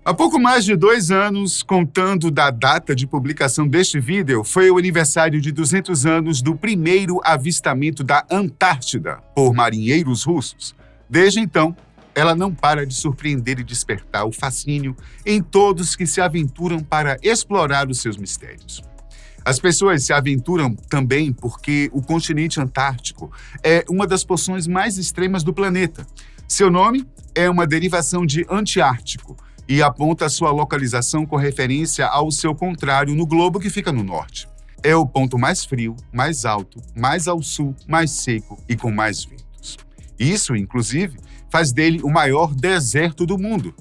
Há pouco mais de 2 anos, contando da data de publicação deste vídeo, foi o aniversário de 200 anos do primeiro avistamento da Antártida por marinheiros russos. Desde então, ela não para de surpreender e despertar o fascínio em todos que se aventuram para explorar os seus mistérios. As pessoas se aventuram também porque o continente antártico é uma das porções mais extremas do planeta. Seu nome é uma derivação de antiártico e aponta sua localização com referência ao seu contrário no globo que fica no norte. É o ponto mais frio, mais alto, mais ao sul, mais seco e com mais ventos. Isso, inclusive, faz dele o maior deserto do mundo.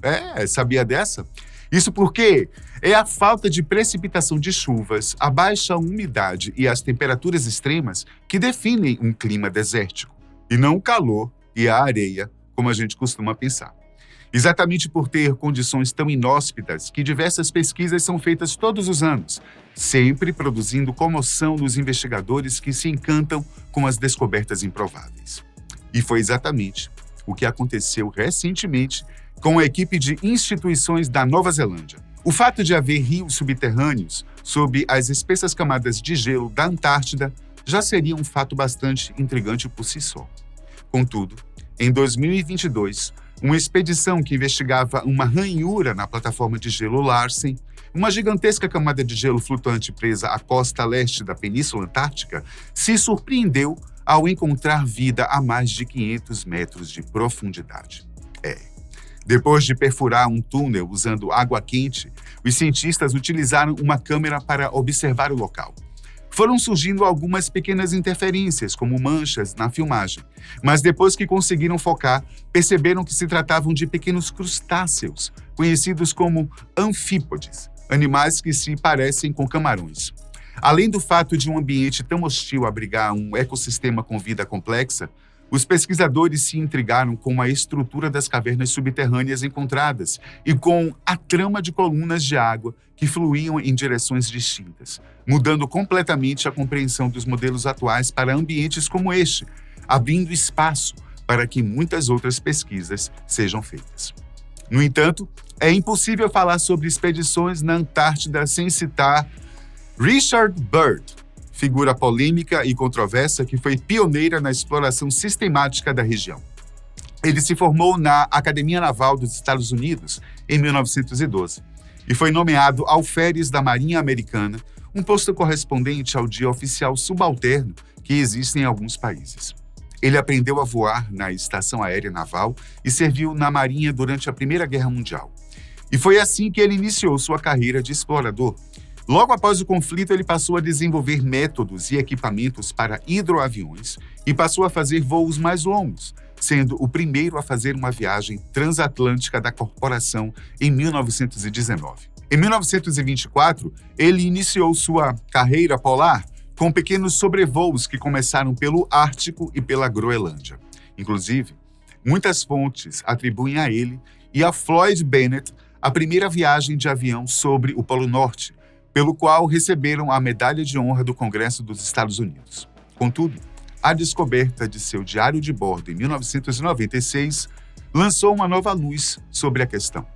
Sabia dessa? Isso porque é a falta de precipitação de chuvas, a baixa umidade e as temperaturas extremas que definem um clima desértico, e não o calor e a areia, como a gente costuma pensar. Exatamente por ter condições tão inóspitas que diversas pesquisas são feitas todos os anos, sempre produzindo comoção nos investigadores que se encantam com as descobertas improváveis. E foi exatamente o que aconteceu recentemente com a equipe de instituições da Nova Zelândia. O fato de haver rios subterrâneos sob as espessas camadas de gelo da Antártida já seria um fato bastante intrigante por si só. Contudo, em 2022, uma expedição que investigava uma ranhura na plataforma de gelo Larsen, uma gigantesca camada de gelo flutuante presa à costa leste da Península Antártica, se surpreendeu ao encontrar vida a mais de 500 metros de profundidade. Depois de perfurar um túnel usando água quente, os cientistas utilizaram uma câmera para observar o local. Foram surgindo algumas pequenas interferências, como manchas, na filmagem. Mas depois que conseguiram focar, perceberam que se tratavam de pequenos crustáceos, conhecidos como anfípodes, animais que se parecem com camarões. Além do fato de um ambiente tão hostil abrigar um ecossistema com vida complexa, os pesquisadores se intrigaram com a estrutura das cavernas subterrâneas encontradas e com a trama de colunas de água que fluíam em direções distintas, mudando completamente a compreensão dos modelos atuais para ambientes como este, abrindo espaço para que muitas outras pesquisas sejam feitas. No entanto, é impossível falar sobre expedições na Antártida sem citar Richard Byrd, figura polêmica e controversa que foi pioneira na exploração sistemática da região. Ele se formou na Academia Naval dos Estados Unidos em 1912 e foi nomeado alferes da Marinha Americana, um posto correspondente ao de oficial subalterno que existe em alguns países. Ele aprendeu a voar na Estação Aérea Naval e serviu na Marinha durante a Primeira Guerra Mundial. E foi assim que ele iniciou sua carreira de explorador. Logo após o conflito, ele passou a desenvolver métodos e equipamentos para hidroaviões e passou a fazer voos mais longos, sendo o primeiro a fazer uma viagem transatlântica da corporação em 1919. Em 1924, ele iniciou sua carreira polar com pequenos sobrevoos que começaram pelo Ártico e pela Groenlândia. Inclusive, muitas fontes atribuem a ele e a Floyd Bennett a primeira viagem de avião sobre o Polo Norte, pelo qual receberam a Medalha de Honra do Congresso dos Estados Unidos. Contudo, a descoberta de seu diário de bordo em 1996 lançou uma nova luz sobre a questão,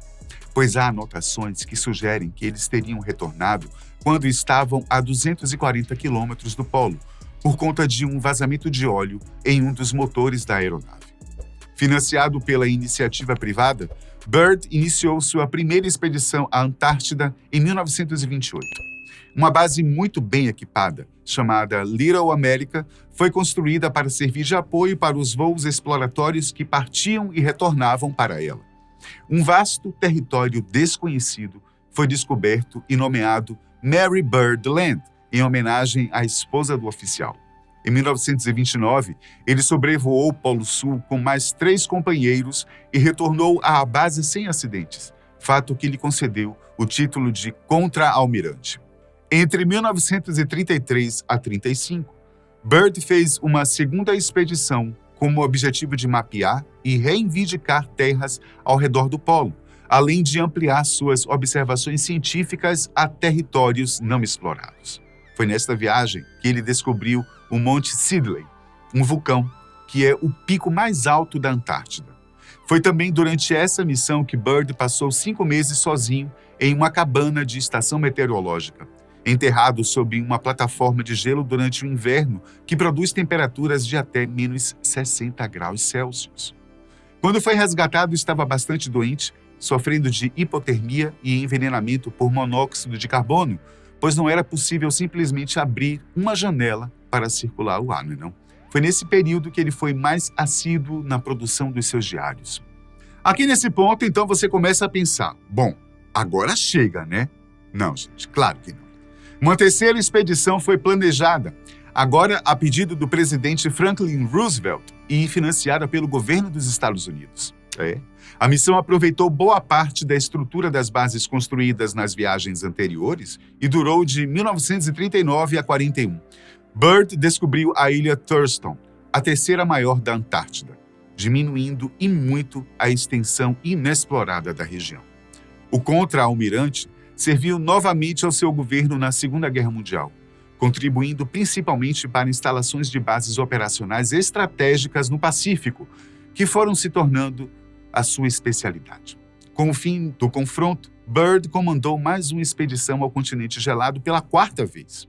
pois há anotações que sugerem que eles teriam retornado quando estavam a 240 quilômetros do polo, por conta de um vazamento de óleo em um dos motores da aeronave. Financiado pela iniciativa privada, Byrd iniciou sua primeira expedição à Antártida em 1928. Uma base muito bem equipada, chamada Little America, foi construída para servir de apoio para os voos exploratórios que partiam e retornavam para ela. Um vasto território desconhecido foi descoberto e nomeado Mary Byrd Land, em homenagem à esposa do oficial. Em 1929, ele sobrevoou o Polo Sul com mais 3 companheiros e retornou à base sem acidentes, fato que lhe concedeu o título de contra-almirante. Entre 1933 a 35, Byrd fez uma segunda expedição com o objetivo de mapear e reivindicar terras ao redor do polo, além de ampliar suas observações científicas a territórios não explorados. Foi nesta viagem que ele descobriu o Monte Sidley, um vulcão que é o pico mais alto da Antártida. Foi também durante essa missão que Byrd passou 5 meses sozinho em uma cabana de estação meteorológica, enterrado sob uma plataforma de gelo durante o inverno que produz temperaturas de até menos 60 graus Celsius. Quando foi resgatado, estava bastante doente, sofrendo de hipotermia e envenenamento por monóxido de carbono, pois não era possível simplesmente abrir uma janela para circular o ar, não? Foi nesse período que ele foi mais assíduo na produção dos seus diários. Aqui nesse ponto, então, você começa a pensar, bom, agora chega, né? Não, gente, claro que não. Uma terceira expedição foi planejada, agora a pedido do presidente Franklin Roosevelt e financiada pelo governo dos Estados Unidos. A missão aproveitou boa parte da estrutura das bases construídas nas viagens anteriores e durou de 1939 a 41. Byrd descobriu a ilha Thurston, a terceira maior da Antártida, diminuindo e muito a extensão inexplorada da região. O contra-almirante serviu novamente ao seu governo na Segunda Guerra Mundial, contribuindo principalmente para instalações de bases operacionais estratégicas no Pacífico, que foram se tornando a sua especialidade. Com o fim do confronto, Byrd comandou mais uma expedição ao continente gelado pela 4ª vez.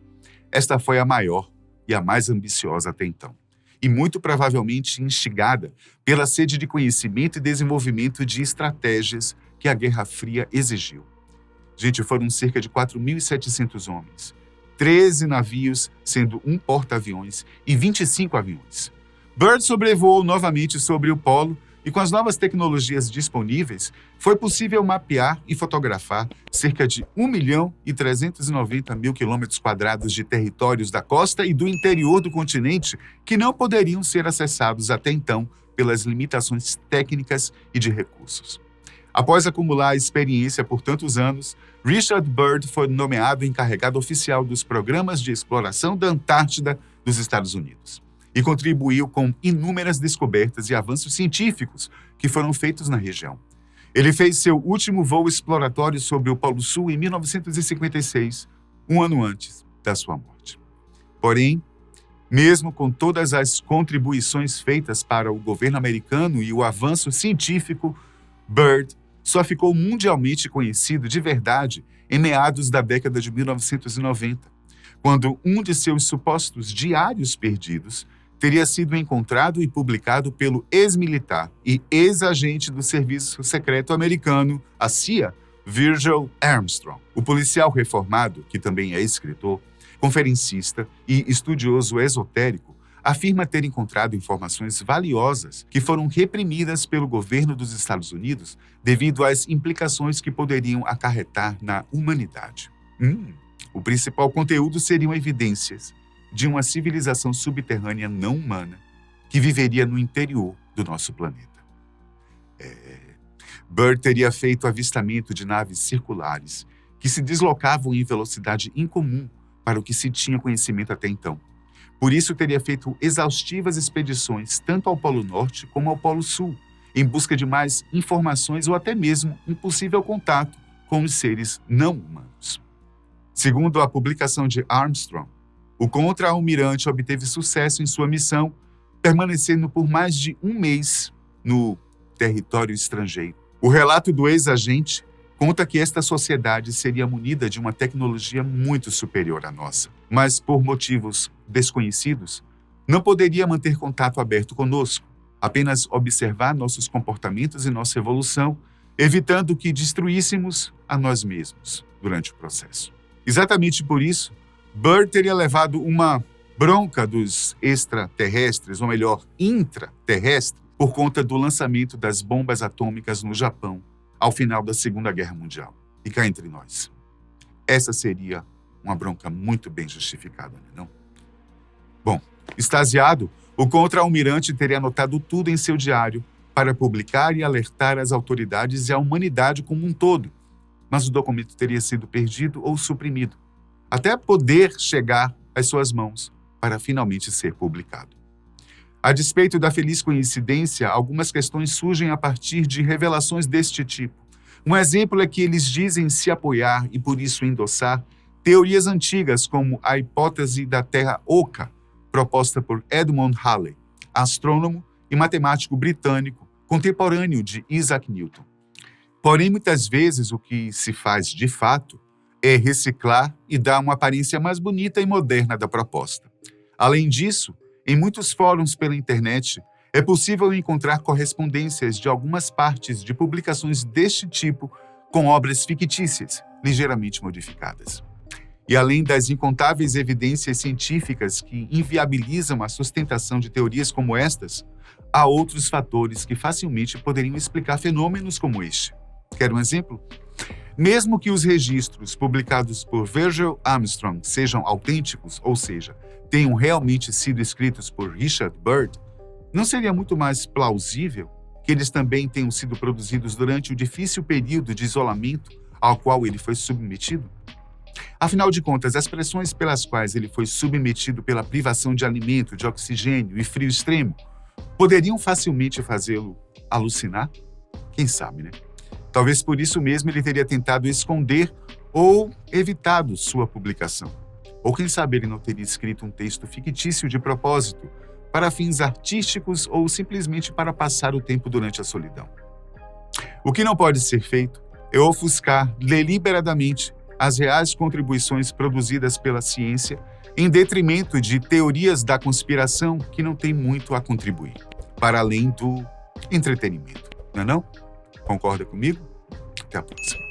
Esta foi a maior e a mais ambiciosa até então, e muito provavelmente instigada pela sede de conhecimento e desenvolvimento de estratégias que a Guerra Fria exigiu. Gente, foram cerca de 4.700 homens, 13 navios, sendo um porta-aviões e 25 aviões. Byrd sobrevoou novamente sobre o polo e, com as novas tecnologias disponíveis, foi possível mapear e fotografar cerca de 1.390.000 km² de territórios da costa e do interior do continente que não poderiam ser acessados até então pelas limitações técnicas e de recursos. Após acumular experiência por tantos anos, Richard Byrd foi nomeado encarregado oficial dos programas de exploração da Antártida dos Estados Unidos e contribuiu com inúmeras descobertas e avanços científicos que foram feitos na região. Ele fez seu último voo exploratório sobre o Polo Sul em 1956, um ano antes da sua morte. Porém, mesmo com todas as contribuições feitas para o governo americano e o avanço científico, Byrd só ficou mundialmente conhecido de verdade em meados da década de 1990, quando um de seus supostos diários perdidos teria sido encontrado e publicado pelo ex-militar e ex-agente do Serviço Secreto Americano, a CIA, Virgil Armstrong. O policial reformado, que também é escritor, conferencista e estudioso esotérico, afirma ter encontrado informações valiosas que foram reprimidas pelo governo dos Estados Unidos devido às implicações que poderiam acarretar na humanidade. O principal conteúdo seriam evidências de uma civilização subterrânea não humana que viveria no interior do nosso planeta. Byrd teria feito avistamento de naves circulares que se deslocavam em velocidade incomum para o que se tinha conhecimento até então. Por isso, teria feito exaustivas expedições tanto ao Polo Norte como ao Polo Sul, em busca de mais informações ou até mesmo um possível contato com os seres não humanos. Segundo a publicação de Armstrong, o contra-almirante obteve sucesso em sua missão, permanecendo por mais de um mês no território estrangeiro. O relato do ex-agente conta que esta sociedade seria munida de uma tecnologia muito superior à nossa, mas por motivos desconhecidos, não poderia manter contato aberto conosco, apenas observar nossos comportamentos e nossa evolução, evitando que destruíssemos a nós mesmos durante o processo. Exatamente por isso, Byrd teria levado uma bronca dos extraterrestres, ou melhor, intraterrestres, por conta do lançamento das bombas atômicas no Japão ao final da Segunda Guerra Mundial. E cá entre nós, essa seria uma bronca muito bem justificada, não é? Bom, extasiado, o contra-almirante teria anotado tudo em seu diário para publicar e alertar as autoridades e a humanidade como um todo, mas o documento teria sido perdido ou suprimido, até poder chegar às suas mãos para finalmente ser publicado. A despeito da feliz coincidência, algumas questões surgem a partir de revelações deste tipo. Um exemplo é que eles dizem se apoiar e, por isso, endossar teorias antigas como a hipótese da Terra Oca, proposta por Edmund Halley, astrônomo e matemático britânico contemporâneo de Isaac Newton. Porém, muitas vezes o que se faz de fato é reciclar e dar uma aparência mais bonita e moderna da proposta. Além disso, em muitos fóruns pela internet, é possível encontrar correspondências de algumas partes de publicações deste tipo com obras fictícias, ligeiramente modificadas. E além das incontáveis evidências científicas que inviabilizam a sustentação de teorias como estas, há outros fatores que facilmente poderiam explicar fenômenos como este. Quer um exemplo? Mesmo que os registros publicados por Virgil Armstrong sejam autênticos, ou seja, tenham realmente sido escritos por Richard Byrd, não seria muito mais plausível que eles também tenham sido produzidos durante o difícil período de isolamento ao qual ele foi submetido? Afinal de contas, as pressões pelas quais ele foi submetido pela privação de alimento, de oxigênio e frio extremo poderiam facilmente fazê-lo alucinar? Quem sabe, né? Talvez por isso mesmo ele teria tentado esconder ou evitado sua publicação. Ou quem sabe ele não teria escrito um texto fictício de propósito, para fins artísticos ou simplesmente para passar o tempo durante a solidão. O que não pode ser feito é ofuscar deliberadamente as reais contribuições produzidas pela ciência em detrimento de teorias da conspiração que não têm muito a contribuir, para além do entretenimento. Não é não? Concorda comigo? Até a próxima.